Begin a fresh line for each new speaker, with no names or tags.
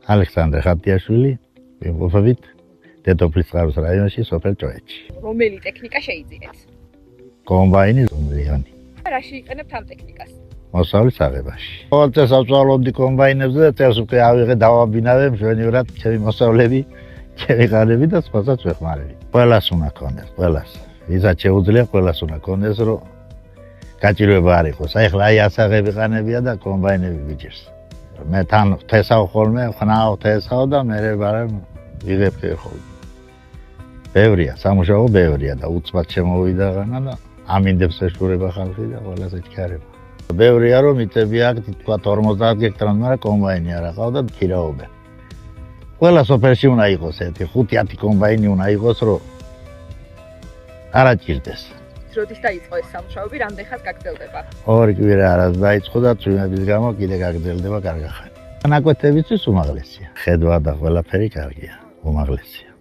ალექსანდრე ხატიაშვილი, ვიმყოფებით დედოფლის წყაროს რაიონში, სოფელ ჭოეთში.
რომელი ტექნიკა შეიძინეთ?
კომბაინი ზომლიანი.
რაში იყენებთ ამ ტექნიკას?
მოსავლის აღებაში. ყოველ წელს ავწავლობდი კომბაინებზე და წელს უკვე ავიღე დავაბინავე მშვენივრად ჩემი მოსავლები, ჩემი ღარები და სხვასაც ვეხმარები. ყველას უნდა ქონდეს, ყველას. ვისაც შეუძლია, ყველას უნდა ქონდეს, რომ გაჭირვება არ იყოს. აი ხლა აი ასაღები ყანებია და კომბაინები ვიჭერს. მე თან თესავ ხოლმე, ხნავ თესავ და მე ვიღებ ხოლმე. ბევრია, სამუშაო ბევრია და უცბად შემოვიდა განა და ამინდებს ეშურება ხალხი და ყველას ეჩქარება. ბევრია რომ იწები აქ თქვა 50 გექტარად, მაგრამ კომბაინი არ აყავდა და ქირაობენ. ყველა სოფელში უნდა იყოს ერთი 5-10 კომბაინი უნდა იყოს, რომ არ აჭირდეს.
როდის დაიწყო ეს სამუშაოები, რამდენ ხანს გაგრძელდება?
2 კვირა არის დაიწყო და წვიმების გამო კიდე გაგრძელდება კარგახანი. ნაკვეთებიც უმაღლესია. ხედვა და ყველაფერი კარგია, უმაღლესია.